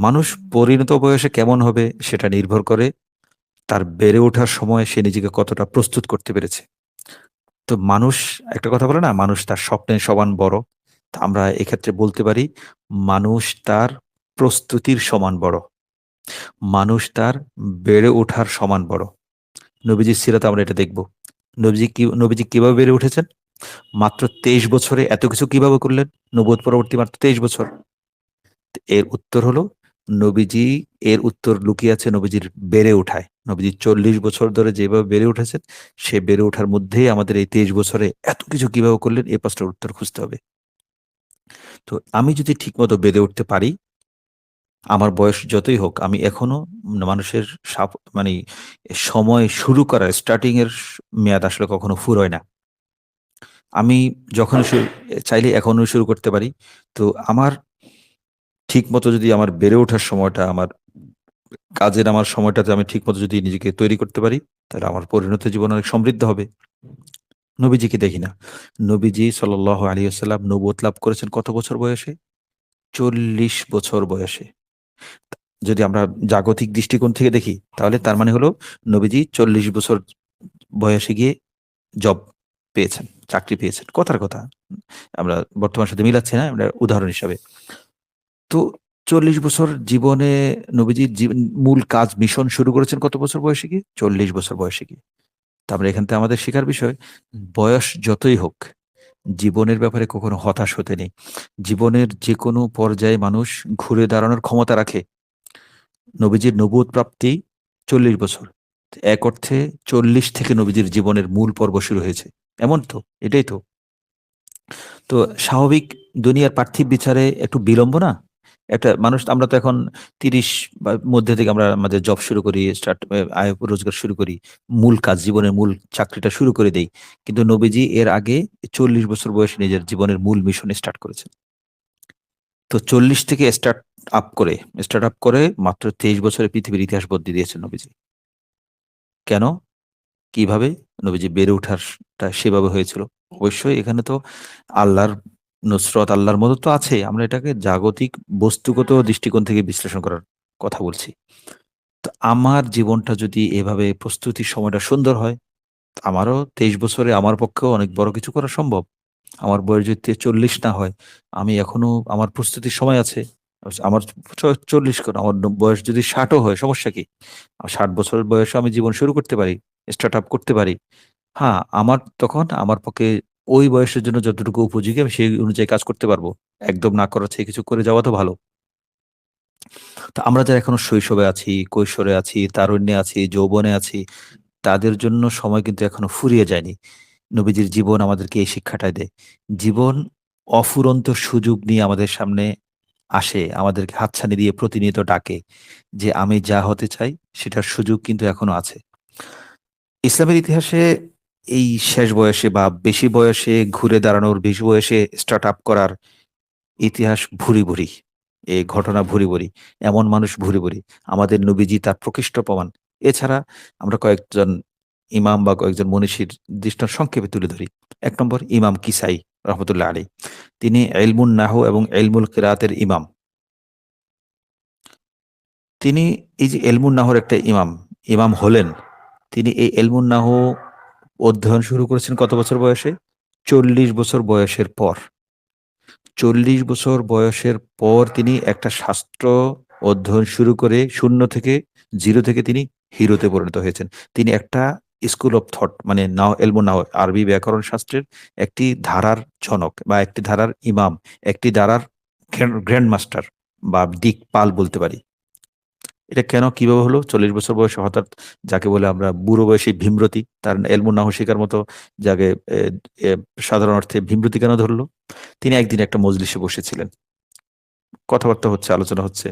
মানুষ পরিণত বয়সে কেমন হবে সেটা নির্ভর করে তার বেড়ে ওঠার সময় সে নিজেকে কতটা প্রস্তুত করতে পেরেছে। তো মানুষ, একটা কথা বলে না, মানুষ তার স্বপ্নের সমান বড়। তা আমরা এক্ষেত্রে বলতে পারি মানুষ তার প্রস্তুতির সমান বড়। মানুষ তার বেড়ে ওঠার সমান বড়। নবীজির সিরাতে আমরা এটা দেখব। নবীজি কিভাবে বেড়ে উঠেছেন? মাত্র 23 বছরে এত কিছু কিভাবে করলেন? নবুয়ত পরবর্তী মাত্র 23 বছর। এর উত্তর হলো নবীজি, এর উত্তর লুকিয়ে আছে নবীজির বেড়ে ওঠায়। নবীজি 40 বছর ধরে যেভাবে বেড়ে উঠেছেন, সে বেড়ে ওঠার মধ্যেই আমাদের এই 23 বছরে এত কিছু কিভাবে করলেন এই প্রশ্নের উত্তর খুঁজতে হবে। তো আমি যদি ঠিকমতো বেড়ে উঠতে পারি, আমার বয়স যতই হোক, আমি এখনো মানুষের মানে সময় শুরু করার স্টার্টিং এর মেয়াদ আসলে কখনো ফুরোয় না। আমি যখন চাইলে এখনো শুরু করতে পারি। তো আমার ঠিকমতো যদি আমার বেড়ে ওঠার সময়টা, আমার সময়টাতে আমি ঠিকমতো যদি নিজেকে তৈরি করতে পারি, তাহলে আমার পরিণত জীবন অনেক সমৃদ্ধ হবে। নবীজিকে দেখি না। নবীজি সাল্লাল্লাহু আলাইহি ওয়াসাল্লাম নবুয়ত লাভ করেছেন কত বছর বয়সে? 40 বছর বয়সে। যদি আমরা জাগতিক দৃষ্টিকোণ থেকে দেখি, তাহলে তার মানে হলো নবীজি 40 বছর বয়সে গিয়ে জব পেয়েছেন, চাকরি পেয়েছেন। কথার কথা। আমরা বর্তমান সাথে মিলাচ্ছি না, আমরা উদাহরণ হিসাবে। তো 40 বছর জীবনে নবীজির মূল কাজ মিশন শুরু করেছেন কত বছর বয়সে গিয়ে? 40 বছর বয়সে গিয়ে। তো আমরা এখান থেকে আমাদের শেখার বিষয়, বয়স যতই হোক জীবনের ব্যাপারে কখনো হতাশ হতে নেই। জীবনের যে কোনো পর্যায়ে মানুষ ঘুরে দাঁড়ানোর ক্ষমতা রাখে। নবীজির নবুয়ত প্রাপ্তি 40 বছর। এক অর্থে 40 থেকে নবীজির জীবনের মূল পর্ব শুরু হয়েছে। এমন তো? এটাই তো। তো স্বাভাবিক দুনিয়ার পার্থিব বিচারে একটু বিলম্ব না? একটা মানুষ, আমরা তো এখন ৩০ বা মধ্যে থেকে আমরা আমাদের জব শুরু করি, আয় রোজগার শুরু করি। মূল কাজ, জীবনের মূল চাকরিটা শুরু করে দেই। কিন্তু নবীজি এর আগে ৪০ বছর বয়সে নিজের জীবনের মূল মিশন স্টার্ট করেছেন। তো ৪০ থেকে স্টার্ট আপ করে মাত্র ২৩ বছরে পৃথিবীর ইতিহাস বদলে দিয়েছেন নবীজি। কেন? কিভাবে? নবীজি বেড়ে ওঠারটা সেভাবে হয়েছিল। অবশ্যই এখানে তো আল্লাহর নুসরত, আল্লাহর মদদ তো আছেই। আমরা এটাকে জাগতিক বস্তুগত দৃষ্টিকোণ থেকে বিশ্লেষণ করার কথা বলছি। তো আমার জীবনটা যদি এভাবে প্রস্তুতির সময়টা সুন্দর হয়, আমারও ২৩ বছরে আমার পক্ষেও অনেক বড় কিছু করা সম্ভব। আমার বয়স যদি ৪০ না হয়, আমি এখনো, আমার প্রস্তুতির সময় আছে। আমার ৪০ কেন, আমার বয়স যদি ৬০ ও হয়, সমস্যা কি? ৬০ বছরের বয়সে আমি জীবন শুরু করতে পারি, স্টার্ট আপ করতে পারি। হ্যাঁ, তখন আমার পক্ষে ওই বয়সের জন্য যতটুকু উপযোগী আমি সেই অনুযায়ী কাজ করতে পারবো। একদম না করার চেয়ে কিছু করে যাওয়া তো ভালো। তো আমরা যারা এখনো শৈশবে আছি, কৈশোরে আছি, তারুণ্যে আছি, যৌবনে আছি, তাদের জন্য সময় কিন্তু এখনো ফুরিয়ে যায়নি। নবীজির জীবন আমাদেরকে এই শিক্ষাটাই দেয়। জীবন অফুরন্ত সুযোগ নিয়ে আমাদের সামনে আসে, আমাদেরকে হাতছানি দিয়ে প্রতিনিয়ত ডাকে যে, আমি যা হতে চাই সেটার সুযোগ কিন্তু এখনো আছে। ইসলামের ইতিহাসে এই শেষ বয়সে বা বেশি বয়সে ঘুরে দাঁড়ানোর, বেশি বয়সে স্টার্ট আপ করার ইতিহাস ভুরি, ভুরি। এই ঘটনা ভুরি, ভুরি। এমন মানুষ ভুরি, ভুরি। আমাদের নবীজি তার প্রকৃষ্ট প্রমাণ। এছাড়া আমরা কয়েকজন ইমাম বা কয়েকজন মনীষীর দৃষ্টান্ত সংক্ষেপে তুলে ধরি। ১ নম্বর ইমাম কিসাই রহমতুল্লাহ আলাইহ। তিনি ইলমুন নাহু এবং ইলমুল কিরাআতের ইমাম। তিনি এই যে ইলমুন নাহর একটা ইমাম হলেন। তিনি এই ইলমুন নাহু অধ্যয়ন শুরু করেছেন কত বছর বয়সে? ৪০ বছর বয়সের পর। ৪০ বছর বয়সের পর তিনি একটা শাস্ত্র অধ্যয়ন শুরু করে শূন্য থেকে, 0 থেকে তিনি হিরোতে পরিণত হয়েছেন। তিনি একটা স্কুল অফ থট, মানে এলমু নাহর, আরবি ব্যাকরণ শাস্ত্রের একটি ধারার জনক বা একটি ধারার ইমাম, একটি ধারার গ্র্যান্ড মাস্টার বা দিকপাল বলতে পারি। এটা কেন, কিভাবে হলো? ৪০ বছর বয়সে হঠাৎ, যাকে বলে আমরা বুড়ো বয়সী ভীমরতি, তার এলমুন নাহু শিখার মতো, যাকে এ এ সাধারণ অর্থে ভীমরতি কেন ধরলো? তিনি একদিন একটা মজলিসে বসেছিলেন। কথাবার্তা হচ্ছে, আলোচনা হচ্ছে।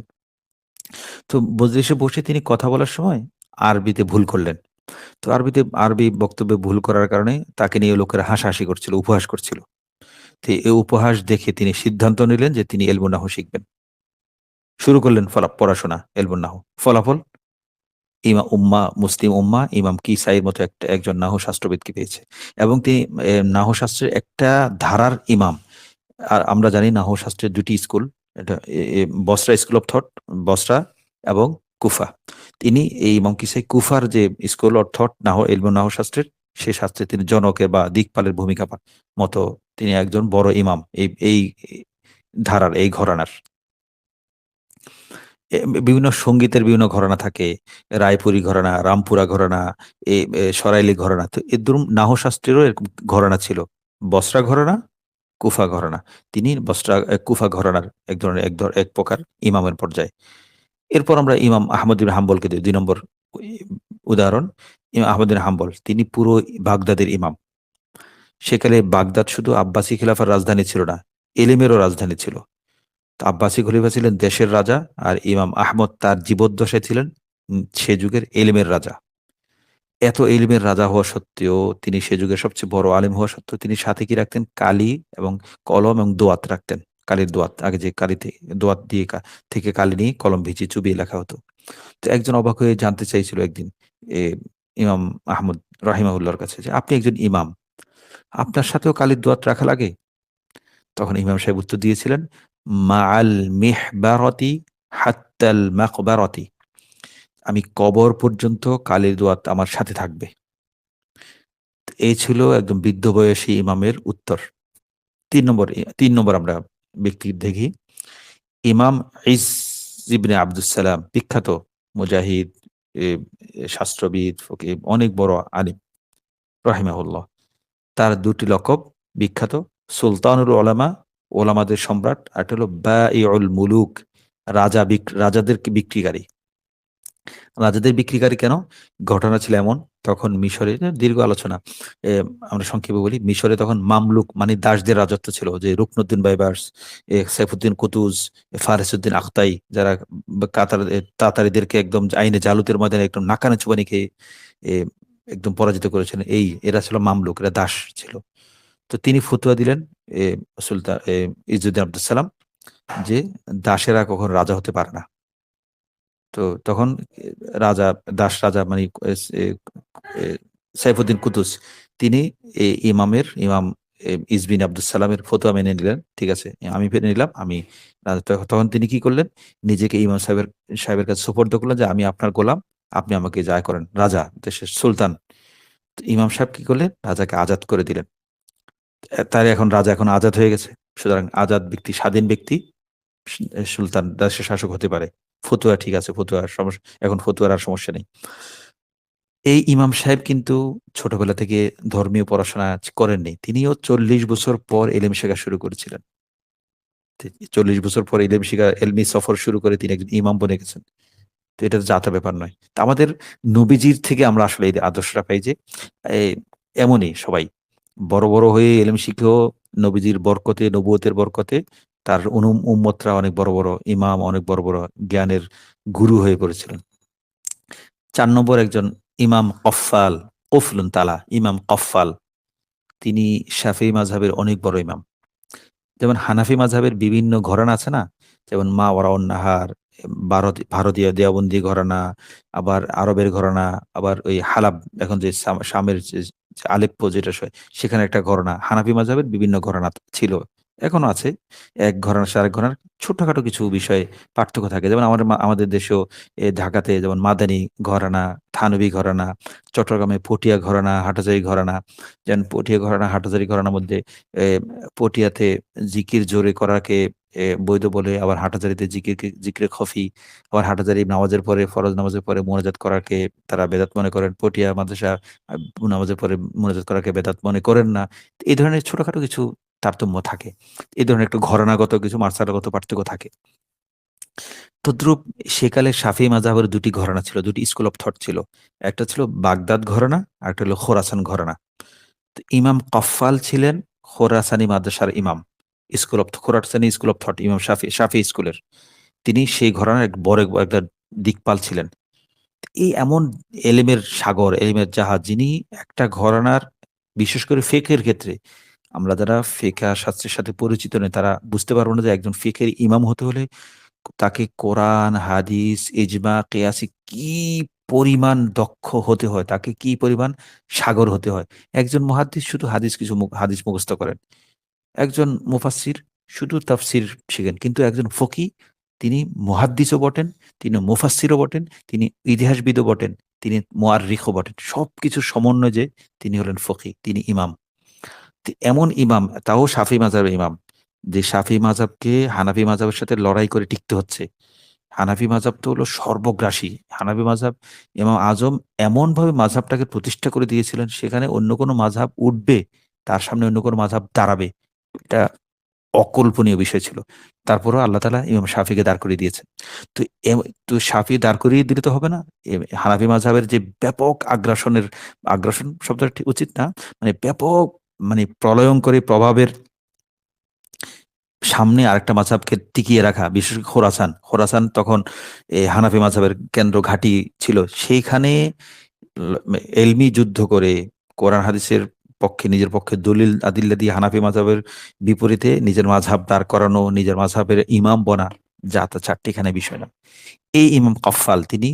তো মজলিসে বসে তিনি কথা বলার সময় আরবিতে ভুল করলেন। তো আরবি বক্তব্যে ভুল করার কারণে তাকে নিয়ে লোকেরা হাসাহাসি করছিল, উপহাস করছিল। তো এই উপহাস দেখে তিনি সিদ্ধান্ত নিলেন যে তিনি ইলমুন নাহু শিখবেন। শুরু করলেন পড়াশোনা ইলমুন নাহু। ফলাফল, মুসলিম উম্মাহ ইমাম কিসাইর মতো একজন নাহু শাস্ত্রবিদকে পেয়েছে। এবং তিনি নাহু শাস্ত্রের একটা ধারার ইমাম। আর আমরা জানি নাহু শাস্ত্রের ২ টি স্কুল। এটা বসরা স্কুল অফ থট, বসরা এবং কুফা। তিনি এই ইমাম কিসাই কুফার যে স্কুল অফ থট ইলমে নাহু শাস্ত্রের, সেই শাস্ত্রে তিনি জনকের বা দিকপালের ভূমিকা মতো তিনি একজন বড় ইমাম এই এই ধারার, এই ঘরানার। বিভিন্ন সঙ্গীতের বিভিন্ন ঘরানা থাকে, রায়পুরী ঘরানা, রামপুরা ঘরানা, সরাইলি ঘরানা। তো এর ধরুন নাহু শাস্ত্রেরও এরকম ঘরানা ছিল, বসরা ঘরানা, কুফা ঘরানা। তিনি বসরা কুফা ঘরানার এক প্রকার ইমামের পর্যায়ে। এরপর আমরা ইমাম আহমদ বিন হাম্বলকে দিই ২ নম্বর উদাহরণ। ইমাম আহমদ বিন হাম্বল তিনি পুরো বাগদাদের ইমাম। সেকালে বাগদাদ শুধু আব্বাসী খিলাফার রাজধানী ছিল না, এলিমেরও রাজধানী ছিল। তো আব্বাসী খলিফা ছিলেন দেশের রাজা, আর ইমাম আহমদ তার জীবদ্দশায় ছিলেন সে যুগের এলিমের রাজা। এত এলিমের রাজা হওয়া সত্ত্বেও, তিনি সে যুগের সবচেয়ে বড় আলিম হওয়া সত্ত্বেও, তিনি সাথে কি রাখতেন? কালি এবং কলম এবং দোয়াত রাখতেন। কালির দোয়াত, আগে যে কালিতে দোয়াত দিয়ে থেকে কালি নিয়ে কলম ভিজিয়ে চুবিয়ে লেখা হতো। তো একজন অবাক হয়ে জানতে চাইছিল একদিন এ ইমাম আহমদ রাহিমাহুল্লাহর কাছে যে, আপনি একজন ইমাম, আপনার সাথেও কালির দোয়াত রাখা লাগে? তখন ইমাম সাহেব উত্তর দিয়েছিলেন, মাআল মিহবারতি হাত্তাল মাকবারতি, আমি কবর পর্যন্ত কালির দোয়াত আমার সাথে থাকবে। এই ছিল একদম বৃদ্ধ বয়সী ইমামের উত্তর। ৩ নম্বর আমরা ব্যক্তি দেখি, ইমাম ইস ইবনে আব্দুস সালাম, বিখ্যাত মুজাহিদ, এ শাস্ত্রবিদ, ফকিহ, অনেক বড় আলিম রাহিমাহুল্লাহ। তার ২ টি লকব বিখ্যাত, সুলতানুল উলামা, ওলামাদের সম্রাট, আর একটা হলো বাঈউল মুলুক, রাজাদের বিক্রিকারী। রাজাদের বিক্রিকারী কেন? ঘটনা ছিল এমন, তখন মিশরে দীর্ঘ আলোচনা, এ আমরা সংক্ষেপে বলি, মিশরে তখন মামলুক মানে দাসদের রাজত্ব ছিল, যে রুকনুদ্দিন বাইবার্স, সাইফুদ্দিন কুতুজ, ফারিসউদ্দিন আখতাই, যারা তাতারিদেরকে একদম আইনে জালুতের ময়দানে একদম নাকানে চুবানি খেয়ে এ একদম পরাজিত করেছিলেন। এরা ছিল মামলুক, এরা দাস ছিল। তো তিনি ফতুয়া দিলেন, এ সুলতান ইজ্জুদ্দিন আব্দুস সালাম, যে দাসেরা কখনো রাজা হতে পারে না। তো তখন রাজা, দাস রাজা মানে এ এ সাইফুদ্দিন কুতুস, তিনি ইমাম ইস বিন আব্দুস সালামের ফতোয়া মেনে নিলেন। ঠিক আছে, আমি মেনে নিলাম, আমি তখন তিনি কি করলেন? নিজেকে ইমাম সাহেবের কাছে সুপর্দ করলেন যে, আমি আপনার গোলাম, আপনি আমাকে যা করেন, রাজা, দেশের সুলতান। তো ইমাম সাহেব কি করলেন? রাজাকে আজাদ করে দিলেন। তার এখন রাজা এখন আজাদ হয়ে গেছে। সুতরাং আজাদ ব্যক্তি, স্বাধীন ব্যক্তি সুলতান, দেশের শাসক হতে পারে। ফতুয়া ঠিক আছে, ফতুয়ার সমস্যা, এখন ফতুয়ার আর সমস্যা নেই। এই ইমাম সাহেব কিন্তু ছোটবেলা থেকে ধর্মীয় পড়াশোনা করেননি। তিনিও ৪০ বছর পর ইলম শেখা শুরু করেছিলেন। ৪০ বছর পর ইলম শিখা, ইলমি সফর শুরু করে তিনি একজন ইমাম বনে গেছেন। তো এটা জাতা ব্যাপার নয়। তো আমাদের নবীজির থেকে আমরা আসলে এই আদর্শটা পাই যে, এ এমনই সবাই বড়, বড় হয়ে ইলম শিখেও নবীজির বরকতে, নবুয়তের বরকতে তার উম্মতরা অনেক বড়, বড় ইমাম, অনেক বড়, বড় জ্ঞানের গুরু হয়ে পড়েছিলেন। ৪ নম্বর একজন ইমাম কফফাল, কফলুন তালা, ইমাম কফফাল। তিনি শাফিঈ মাযহাবের অনেক বড় ইমাম। যেমন হানাফি মাযহাবের বিভিন্ন ঘরানা আছে না? যেমন মা ওয়ারাউন নাহার, ভারতীয় দেওবন্দি ঘরানা, আবার আরবের ঘরানা, আবার ওই হালাব, এখন যে শামের যে আলেপ্পো যেটা সেখানে একটা ঘরানা। হানাফি মাযহাবের বিভিন্ন ঘরানা ছিল, এখনো আছে। এক ঘরানার সাথে আরেক ঘরানার ছোটখাটো কিছু বিষয়ে পার্থক্য থাকে। যেমন আমাদের দেশেও ঢাকাতে যেমন মাদানী ঘরানা, থানভী ঘরানা, চট্টগ্রামে পটিয়া ঘরানা, হাটহাজারী ঘরানা। যেমন পটিয়া ঘরানা, হাটহাজারী ঘরানার মধ্যে এ পটিয়াতে জিকির জোরে করাকে বৈধ বলে, আবার হাটহাজারীতে জিকরে খফি, আবার হাটহাজারী নামাজের পরে, ফরজ নামাজের পরে মোনাজাত করাকে তারা বেদাত মনে করেন। পটিয়া মাদ্রাসা নামাজের পরে মোনাজাত করাকে বেদাত মনে করেন না। এই ধরনের ছোটখাটো কিছু তারতম্য থাকে। এই ধরনের একটু ঘরানাগত কিছু মার্সালাগত পার্থক্য থাকে। তদ্রূপ সেকালে শাফিঈ মাযহাবের ২ টি ঘরানা ছিল, ২ টি স্কুল অফ থট ছিল। একটা ছিল বাগদাদ ঘরানা, আরেকটা হলো খোরাসান ঘরানা। তো ইমাম কফফাল ছিলেন খোরাসানি মাদ্রাসার ইমাম। খোরাসানি স্কুল অফ থট, ইমাম শাফি স্কুলের। তিনি সেই ঘরানার এক বড় একটা দিকপাল ছিলেন। এই এমন এলেমের সাগর, এলেমের জাহাজ, যিনি একটা ঘরানার, বিশেষ করে ফিকহের ক্ষেত্রে, আমরা যারা ফিকহ শাস্ত্রের সাথে পরিচিত নই তারা বুঝতে পারবো না যে একজন ফিকহের ইমাম হতে হলে তাকে কোরআন, হাদিস, ইজমা, কিয়াসে কি পরিমাণ দক্ষ হতে হয়, তাকে কি পরিমাণ সাগর হতে হয়। একজন মুহাদ্দিস শুধু হাদিস মুখস্থ করেন। একজন মুফাসসির শুধু তাফসির শিখেন, কিন্তু একজন ফকি, তিনি মুহাদ্দিসও বটেন, তিনি মুফাসসিরও বটেন, তিনি ইতিহাসবিদও বটেন, তিনি মুআররিখও বটেন। সবকিছুর সমন্বয় যে তিনি হলেন ফকি, তিনি ইমাম। এমন ইমাম, তাও শাফি মাযহাবের ইমাম, যে শাফি মাযহাবকে হানাফি মাযহাবের সাথে লড়াই করে টিকতে হচ্ছে। হানাফি মাযহাব তো হলো সর্বগ্রাসী। হানাফি মাযহাব, ইমাম আজম এমনভাবে মাযহাবটাকে প্রতিষ্ঠা করে দিয়েছিলেন, সেখানে অন্য কোনো মাযহাব উঠবে, তার সামনে অন্য কোনো মাযহাব দাঁড়াবে, এটা অকল্পনীয় বিষয় ছিল। তারপরেও আল্লাহ তাআলা ইমাম শাফিকে দাঁড় করিয়ে দিয়েছেন। তো তো শাফি দাঁড় করিয়ে দিলে তো হবে না। হানাফি মাযহাবের যে ব্যাপক আগ্রাসন শব্দটা ঠিক উচিত না, মানে ব্যাপক, মানে প্রলয়ংকরী প্রভাবের সামনে আরেকটা মাযহাবকে টিকিয়ে রাখা, বিশেষ করে খোরাসান তখন হানাফি মাযহাবের কেন্দ্র ঘাঁটি ছিল। সেইখানে এলমি যুদ্ধ করে কোরআন হাদিসের পক্ষে, নিজের পক্ষে দলিল আদিল্লা দিয়ে হানাফি মাযহাবের বিপরীতে নিজের মাযহাব দাঁড় করানো, নিজের মাযহাবের ইমাম বনা, যা তা চারটিখানে বিষয় না। এই ইমাম কাফফাল, তিনি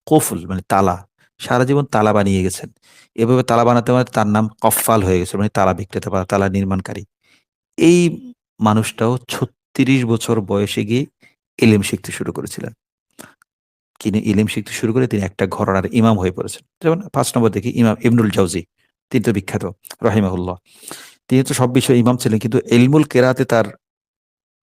কফুল মানে তালা, সারা জীবন তালা বানিয়ে গেছেন। এভাবে তালা বানাতে বানাতে তার নাম কফফাল হয়ে গেছে, মানে তালা বিক্রেতা বা তালা নির্মাণকারী। এই মানুষটাও ৩৬ বছর বয়সে গিয়ে ইলম শিখতে শুরু করেছিলেন। তিনি ইলম শিখতে শুরু করে তিনি একটা ঘরানার ইমাম হয়ে পড়েছেন। যেমন ৫ নম্বর দেখি ইমাম ইবনুল জাওজি, তিনি তো বিখ্যাত রাহিমাহুল্লাহ। তিনি তো সব বিষয়ে ইমাম ছিলেন, কিন্তু ইলমুল কেরাতে তার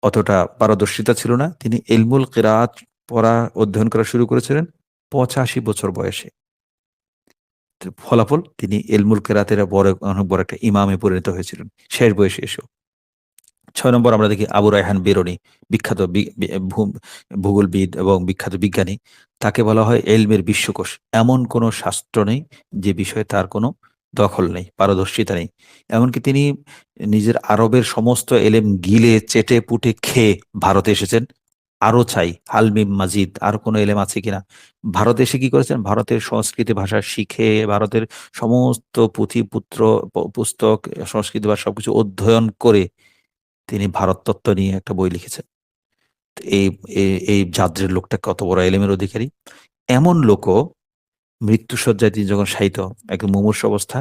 অতটা পারদর্শিতা ছিল না। তিনি ইলমুল কেরাত পড়া, অধ্যয়ন করা শুরু করেছিলেন ৮৫ বছর বয়সে। ফলাফল তিনি ইলমুল কেরাতের অনেক বড় একটা ইমামে পরিণত হয়েছিলেন শেষ বয়সে এসেও। ৬ নম্বর আমরা দেখি আবু রায়হান বেরুনী, বিখ্যাত ভূগোলবিদ এবং বিখ্যাত বিজ্ঞানী। তাকে বলা হয় এলমের বিশ্বকোষ। এমন কোনো শাস্ত্র নেই যে বিষয়ে তার কোনো দখল নেই, পারদর্শিতা নেই। এমনকি তিনি নিজের আরবের সমস্ত এলেম গিলে চেটে পুটে খেয়ে ভারতে এসেছেন। আরো চাই, আল মিম মাজিদ, আরো কোনো এলেম আছে কিনা। ভারতে এসে কি করেছেন? ভারতের সংস্কৃতি ভাষা শিখে, ভারতের সমস্ত পুস্তক, সংস্কৃত ভাষা সবকিছু অধ্যয়ন করে তিনি ভারততত্ত্ব নিয়ে একটা বই লিখেছেন। এই এই জাদ্রের লোকটা কত বড় এলেমের অধিকারী! এমন লোকও মৃত্যুশয্যায় তিনি যখন শায়িত, একদম মুমূর্ষু অবস্থা,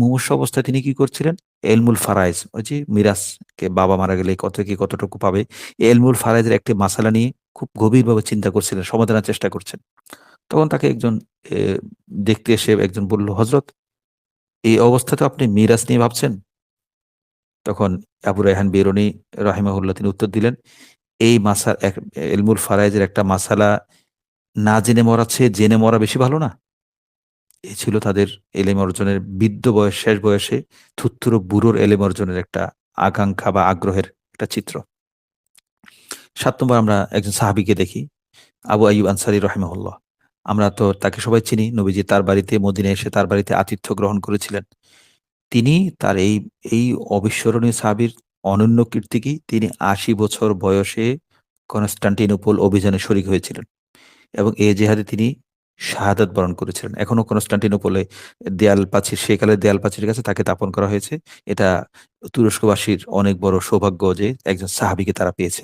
মুমূর্ষু অবস্থায় তিনি কি করছিলেন? এলমুল ফারাইজ, ওই যে মিরাজ, কে বাবা মারা গেলে কত কি কতটুকু পাবে, এই এলমুল ফারাইজের একটি মাসালা নিয়ে খুব গভীরভাবে চিন্তা করছিলেন, সমাধানের চেষ্টা করছেন। তখন তাকে একজন এ দেখতে এসে একজন বলল, "হযরত, এই অবস্থাতে আপনি মিরাজ নিয়ে ভাবছেন?" তখন আবু রায়হান বেরুনী রাহিমাহুল্লাহ তিনি উত্তর দিলেন, "এই ইলমুল ফারায়েজের একটা মাসালা না জেনে মরার চেয়ে জেনে মরা বেশি ভালো না?" এই ছিল তাদের এলেম অর্জনের, বৃদ্ধ বয়স, শেষ বয়সে থুত্তুরো বুড়োর এলেম অর্জনের একটা আকাঙ্ক্ষা বা আগ্রহের একটা চিত্র। ৭ নম্বর আমরা একজন সাহাবীকে দেখি, আবু আইয়ুব আনসারী রাহিমাহুল্লাহ। আমরা তো তাকে সবাই চিনি। নবীজি তার বাড়িতে, মদিনায় এসে তার বাড়িতে আতিথ্য গ্রহণ করেছিলেন। তিনি তার এই অবিস্মরণীয় সাহাবীর অনন্য কীর্তি কি? তিনি ৮০ বছর বয়সে কনস্টান্টিনোপল অভিযানে শরিক হয়েছিলেন এবং এ জেহাদে তিনি শাহাদাত বরণ করেছিলেন। এখনো কনস্টান্টিনোপলে সেকালের দেয়াল প্রাচীরের কাছে তাকে দাফন করা হয়েছে। এটা তুরস্কবাসীর অনেক বড় সৌভাগ্য যে একজন সাহাবীকে তারা পেয়েছে।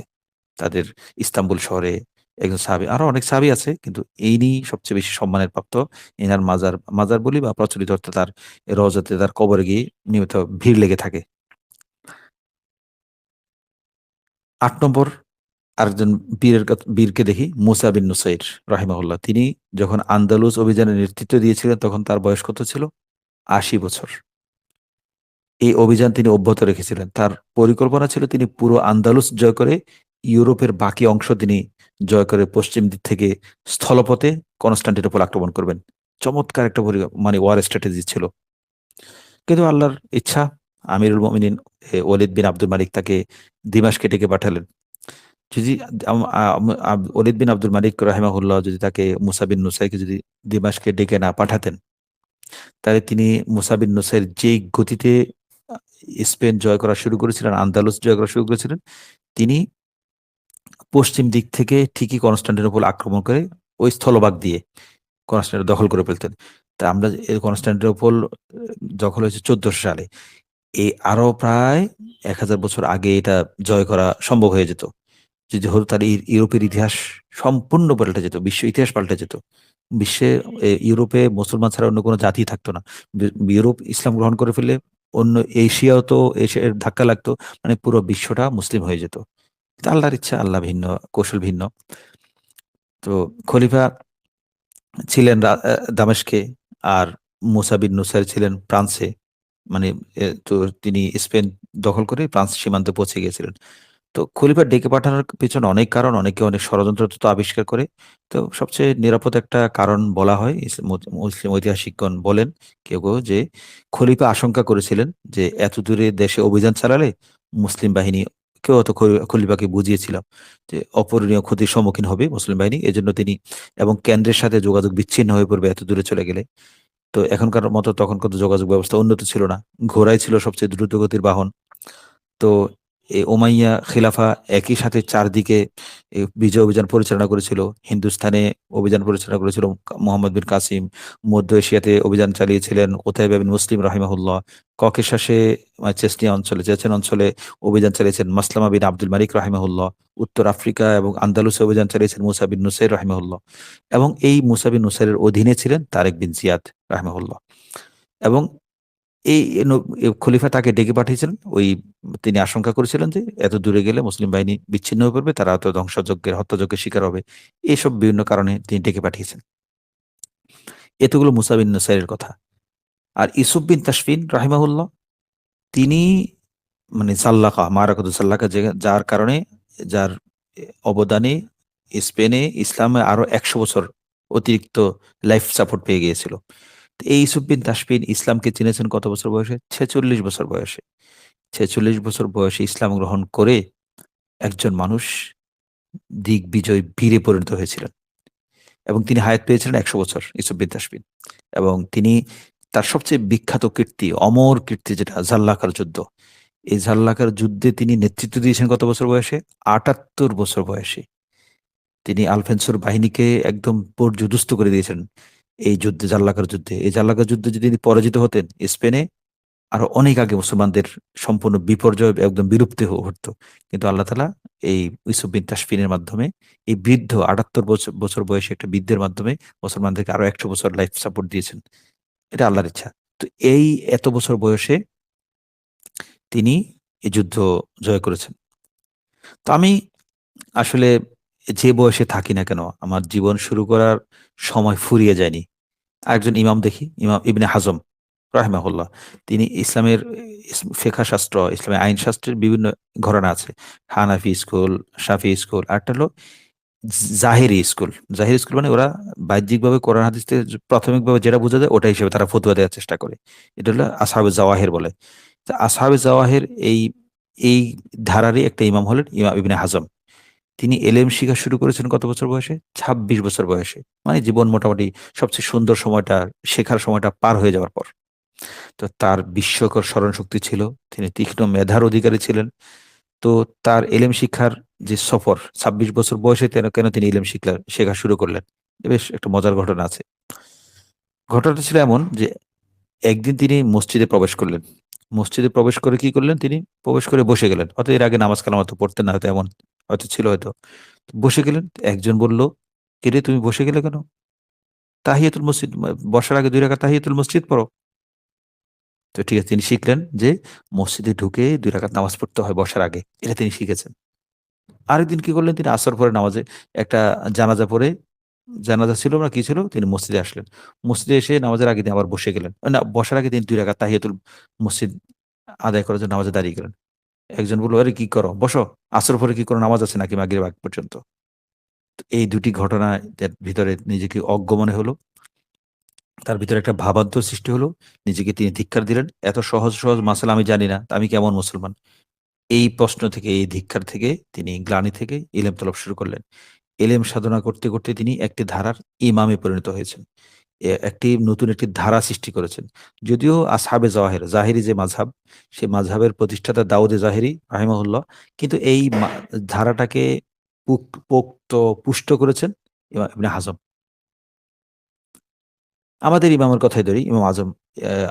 তাদের ইস্তাম্বুল শহরে একজন সাহাবী, আরো অনেক সাহাবী আছে, কিন্তু ইনি সবচেয়ে বেশি সম্মানের প্রাপ্ত। ইনার মাজার বলি বা প্রচলিত অর্থে তার রওজাতে, তার কবরে গিয়ে নিয়মিত ভিড় লেগে থাকে। ৮ নম্বর আরেকজন বীরকে দেখি, মুসা বিন নুসাইর রাহিমাহুল্লাহ। তিনি যখন আন্দালুস অভিযানের নেতৃত্ব দিয়েছিলেন তখন তার বয়স কত ছিল? ৮০ বছর। এই অভিযান তিনি অব্যাহত রেখেছিলেন। তার পরিকল্পনা ছিল তিনি পুরো আন্দালুস জয় করে ইউরোপের বাকি অংশ তিনি জয় করে পশ্চিম দিক থেকে স্থলপথে কনস্টান্টিনোপল আক্রমণ করবেন। চমৎকার একটা মানে ওয়ার স্ট্র্যাটেজি ছিল। কিন্তু আল্লাহর ইচ্ছা, আমিরুল মুমিনিন ওলীদ বিন আব্দুল মালিক তাকে দিমাশকে ডেকে পাঠালেন। যদি ওলীদ বিন আব্দুল মালিক রাহিমাহুল্লাহ যদি তাকে মুসা বিন নুসাইরকে যদি দিমাশকে ডেকে না পাঠাতেন, তাহলে তিনি মুসা বিন নুসাইর যেই গতিতে আ স্পেন জয় করা শুরু করেছিলেন, আন্দালুস জয় করা শুরু করেছিলেন, তিনি পশ্চিম দিক থেকে ঠিকই কনস্টান্টিনোপল আক্রমণ করে ওই স্থলভাগ দিয়ে কনস্টান্টিনোপল দখল করে ফেলতেন। তা আমরা এই কনস্টান্টিনোপল দখল হয়েছে ১৪০০ সালে। আরো প্রায় ১০০০ বছর আগে এটা জয় করা সম্ভব হয়ে যেত। যদি হতো তাহলে ইউরোপের ইতিহাস সম্পূর্ণ পাল্টে যেত। বিশ্ব ইতিহাস পাল্টে যেত। বিশ্বে ইউরোপে মুসলমান ছাড়া অন্য কোন জাতি থাকতো না। ইউরোপ ইসলাম গ্রহণ করে ফেললে অন্য এশিয়াও তো এশিয়ার ধাক্কা লাগতো, মানে পুরো বিশ্বটা মুসলিম হয়ে যেত। কিন্তু আল্লাহর ইচ্ছা, আল্লাহ ভিন্ন, কৌশল ভিন্ন। তো খলিফা ছিলেন দামেস্কে, আর মুসা বিন নুসাইর ছিলেন ফ্রান্সে। মানে তো তিনি স্পেন দখল করে ফ্রান্স সীমান্তে পৌঁছে গিয়েছিলেন। তো খলিফা ডেকে পাঠানোর পেছনে অনেক কারণ, অনেকে অনেক ষড়যন্ত্র তো আবিষ্কার করে। তো সবচেয়ে নিরাপদ একটা কারণ বলা হয়, মুসলিম ঐতিহাসিকগণ বলেন কেউ কেউ, যে খলিফা আশঙ্কা করেছিলেন যে এত দূরে দেশে অভিযান চালালে মুসলিম বাহিনী, কেউ হয়তো খলিফাকে বুঝিয়েছিলাম যে অপূরণীয় ক্ষতির সম্মুখীন হবে মুসলিম বাহিনী, এজন্য তিনি, এবং কেন্দ্রের সাথে যোগাযোগ বিচ্ছিন্ন হয়ে পড়বে এত দূরে চলে গেলে। তো এখনকার মতো তখন কিন্তু যোগাযোগ ব্যবস্থা উন্নত ছিল না, ঘোড়াই ছিল সবচেয়ে দ্রুতগতির বাহন। তো এই উমাইয়া খিলাফা একই সাথে চারদিকে বিজয় অভিযান পরিচালনা করেছিল। হিন্দুস্তানে অভিযান পরিচালনা করেছিল মোহাম্মদ বিন কাসিম, মধ্য এশিয়াতে অভিযান চালিয়েছিলেন ওতাইবা বিন মুসলিম রাহিমাহুল্লাহ, ককেশাসে চেচনিয়া অঞ্চলে, চেচেন অঞ্চলে অভিযান চালিয়েছেন মাসলামা বিন আব্দুল মালিক রাহিমাহুল্লাহ, উত্তর আফ্রিকা এবং আন্দালুসে অভিযান চালিয়েছেন মুসা বিন নুসাইর রাহিমাহুল্লাহ, এবং এই মুসা বিন নুসাইরের অধীনে ছিলেন তারেক বিন জিয়াদ রাহিমাহুল্লাহ। এবং এই খলিফা তাকে ডেকে পাঠিয়েছিলেন। তিনি আশঙ্কা করেছিলেন যে এত দূরে গেলে মুসলিম বাহিনী বিচ্ছিন্ন হয়ে পড়বে, তারা হয়তো ধ্বংসযজ্ঞের, হত্যাযজ্ঞের শিকার হবে। এইসব বিভিন্ন কারণে তিনি ডেকে পাঠিয়েছেন। এতগুলো মুসা বিন নুসাইরের কথা। আর ইসুফ বিন তাসফিন রাহিমাহুল্লাহ, তিনি মানে সাল্লাকা মারাকাতু সাল্লাকা, যার কারণে, যার অবদানে স্পেনে ইসলামে আরো 100 বছর অতিরিক্ত লাইফ সাপোর্ট পেয়ে গিয়েছিল। তো এই ইসুফ বিন তাসফিন ইসলামকে চিনেছেন কত বছর বয়সে? 46 বছর বয়সে। 46 বছর বয়সে ইসলাম গ্রহণ করে একজন মানুষ দিগ্বিজয় বীরে পরিণত হয়েছিলেন, এবং তিনি হায়াত পেয়েছিলেন 100 বছর, ইউসুফ বিন তাসফিন। এবং তিনি, তার সবচেয়ে বিখ্যাত কীর্তি, অমর কীর্তি যেটা জাল্লাকার যুদ্ধ, এই জাল্লাকার যুদ্ধে তিনি নেতৃত্ব দিয়েছেন কত বছর বয়সে? 78 বছর বয়সে। তিনি আলফেন্সোর বাহিনীকে একদম পর্যুদুস্ত করে দিয়েছেন এই যুদ্ধে, জাল্লাকার যুদ্ধে। এই জাল্লাকার যুদ্ধে যদি তিনি পরাজিত হতেন, স্পেনে আরো অনেক আগে মুসলমানদের সম্পূর্ণ বিপর্যয়, একদম বিলুপ্তি ঘটতো। কিন্তু আল্লাহ তাআলা এই ইউসুফ বিন তাসফিনের মাধ্যমে, এই বৃদ্ধ 78 বছর বছর বয়সী একটা বৃদ্ধের মাধ্যমে মুসলমানদেরকে আরো 100 বছর লাইফ সাপোর্ট দিয়েছেন। এটা আল্লাহর ইচ্ছা। তো এই এত বছর বয়সে তিনি এই যুদ্ধ জয় করেছেন। তো আমি আসলে যে বয়সে থাকি না কেন, আমার জীবন শুরু করার সময় ফুরিয়ে যায়নি। আরেকজন ইমাম দেখি, ইমাম ইবনে হাজম রাহিমাহুল্লাহ। তিনি ইসলামের ফিকহ শাস্ত্র, ইসলামের আইন শাস্ত্রের বিভিন্ন ঘরানা আছে। হানাফি স্কুল, শাফি স্কুল, আরেকটা হলো জাহেরি স্কুল। জাহেরি স্কুল মানে ওরা বাহ্যিকভাবে কোরআন হাদিস থেকে প্রাথমিকভাবে যেটা বোঝা যায় ওটা হিসেবে তারা ফতোয়া দেওয়ার চেষ্টা করে। এটা হলো আসহাবে জাওয়াহির বলে। তো আসহাবে জাওয়াহির এই এই ধারারই একটা ইমাম হলেন ইমাম ইবনে হাজম। তিনি এলেম শিখা শুরু করেছেন কত বছর বয়সে? 26 বছর বয়সে। মানে জীবন মোটামুটি সবচেয়ে সুন্দর সময়টা, শেখার সময়টা পার হয়ে যাওয়ার পর। তো তার বিস্ময়কর স্মরণশক্তি ছিল। তিনি তীক্ষ্ণ মেধার অধিকারী ছিলেন। তো তার এলেম শিক্ষার যে সফর, 26 বছর বয়সে কেন তিনি ইলম শেখা শুরু করলেন? বেশ একটা মজার ঘটনা আছে। ঘটনাটা ছিল এমন যে একদিন তিনি মসজিদে প্রবেশ করলেন। মসজিদে প্রবেশ করে কি করলেন? তিনি প্রবেশ করে বসে গেলেন। হয়তো এর আগে নামাজ কালাম হয়তো পড়তেন না, হয়তো এমন হয়তো ছিল হয়তো। বসে গেলেন। একজন বলল, "কিরে তুমি বসে গেলে কেন? তাহিয়াতুল মসজিদ, বসার আগে 2 রাকাত তাহিয়াতুল মসজিদ পড়ো।" তো ঠিক আছে, তিনি শিখলেন যে মসজিদে ঢুকে 2 রাকাত নামাজ পড়তে হয় বসার আগে। এটা তিনি শিখেছেন। আরেকদিন কি করলেন? তিনি আসর পরে নামাজে একটা জানাজা পড়ে, জানাজা ছিল না কি ছিল? তিনি মসজিদে আসলেন। মসজিদে এসে নামাজের আগে তিনি আবার বসে গেলেন। না, বসার আগে তিনি 2 রাকাত তাহিয়াতুল মসজিদ আদায় করার জন্য নামাজে দাঁড়িয়ে গেলেন। একজন বলল, "আরে কি করো? বসো। আসর পরে কি কোনো নামাজ আছে নাকি মাগরিব আগ পর্যন্ত?" তো এই ২ টি ঘটনা এর ভিতরে নিজেকে অজ্ঞ মনে হলো। তার ভিতরে একটা ভাবান্তর সৃষ্টি হলো। নিজেকে তিনি ধিক্কার দিলেন। এত সহজ, সহজ মাসালা আমি জানি না। তা আমি কেমন মুসলমান? এই প্রশ্ন থেকে, এই ধিক্কার থেকে তিনি গ্লানি থেকে ইলম তলব শুরু করলেন। এলেম সাধনা করতে, করতে তিনি একটি ধারার ইমামে পরিণত হয়েছেন। নতুন একটি ধারা সৃষ্টি করেছেন। যদিও আসহাবে জাওয়াহির, জাহেরি যে মাযহাব, সেই মাযহাবের প্রতিষ্ঠাতা দাউদে জাহেরি রাহিমাহুল্লাহ, কিন্তু এই ধারাটাকে পোক্ত পুষ্ট করেছেন ইবনে হাজম। আমাদের ইমামের কথাই ধরি, ইমাম আজম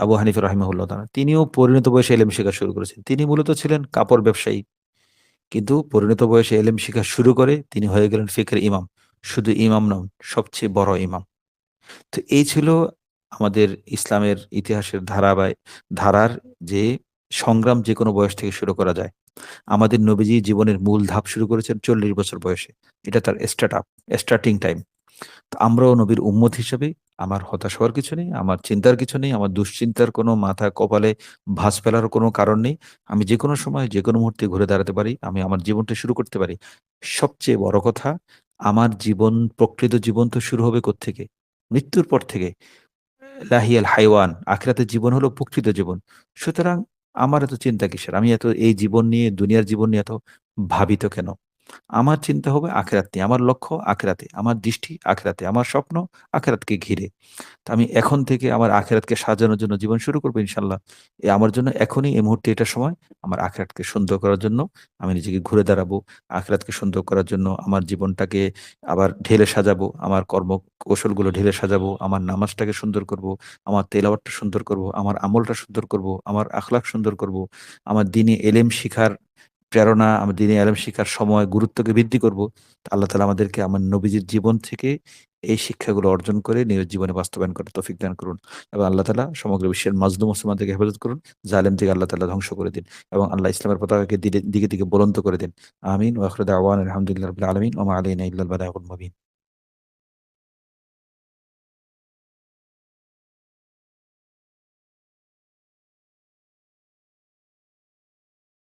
আবু হানিফা রাহিমাহুল্লাহ তাআলা। তিনিও পরিণত বয়সে এলেম শেখা শুরু করেছেন। তিনি মূলত ছিলেন কাপড় ব্যবসায়ী। কিন্তু পরিণত বয়সে এলেম শিখা শুরু করে তিনি হয়ে গেলেন ফিকহের ইমাম। শুধু ইমাম নন, সবচেয়ে বড় ইমাম। তো এই ছিল আমাদের ইসলামের ইতিহাসের ধারার যে সংগ্রাম যেকোনো বয়স থেকে শুরু করা যায়। আমাদের নবীজি জীবনের মূল ধাপ শুরু করেছেন ৪০ বছর বয়সে। এটা তার স্টার্টিং টাইম। তো আমরাও নবীর উম্মত হিসেবে আমার হতাশ হওয়ার কিছু নেই, আমার চিন্তার কিছু নেই, আমার দুশ্চিন্তার কোনো মাথা কপালে ভাঁজ ফেলার কোনো কারণ নেই। আমি যেকোনো সময় যেকোনো মুহূর্তে ঘুরে দাঁড়াতে পারি। আমি আমার জীবনটা শুরু করতে পারি। সবচেয়ে বড় কথা, আমার জীবন, প্রকৃত জীবন তো শুরু হবে কোত্থেকে? মৃত্যুর পর থেকে। লাহিয়াল হাইওয়ান, আখিরাতের জীবন হলো প্রকৃত জীবন। সুতরাং আমার এত চিন্তা কিসের? আমি এত এই জীবন নিয়ে, দুনিয়ার জীবন নিয়ে এত ভাবিত কেন? আমার চিন্তা হবে আখিরাত নিয়ে। আমার লক্ষ্য আখিরাতে। আমার দৃষ্টি আখিরাতে। আমার স্বপ্ন আখিরাতকে ঘিরে। তো আমি এখন থেকে আমার আখিরাতকে সাজানোর জন্য জীবন শুরু করব ইনশাআল্লাহ। আমার জন্য এখনই এই মুহূর্তে এটা সময় আমার আখিরাতকে সুন্দর করার জন্য আমি নিজেকে ঘুরে দাঁড়াবো। আখিরাতকে সুন্দর করার জন্য আমার জীবনটাকে আবার ঢেলে সাজাবো। আমার কর্মকৌশলগুলো ঢেলে সাজাবো। আমার নামাজটাকে সুন্দর করব। আমার তেলাওয়াতটা সুন্দর করব। আমার আমলটা সুন্দর করব। আমার আখলাক সুন্দর করব। আমার দ্বীনি এলেম শিখার প্রেরণা, আমার দ্বীনি এলেম শিখার সময়, গুরুত্বকে বৃদ্ধি করব। আল্লাহ তাআলা আমাদেরকে আমার নবীজির জীবন থেকে এই শিক্ষাগুলো অর্জন করে নিজের জীবনে বাস্তবায়ন করার তৌফিক দান করুন। এবং আল্লাহ তাআলা সমগ্র বিশ্বের মাজলুম মুসলমানদেরকে হেফাজত করুন। জালেম থেকে আল্লাহ তাআলা ধ্বংস করে দিন। এবং আল্লাহ ইসলামের পতাকাকে দিকে, দিকে বুলন্দ করে দিন। আমিন ওয়া আখিরু দাওয়ানা আলহামদুলিল্লাহি রাব্বিল আলামিন ওয়া মা আলাইনা ইল্লাল বালাগুল মুবিন।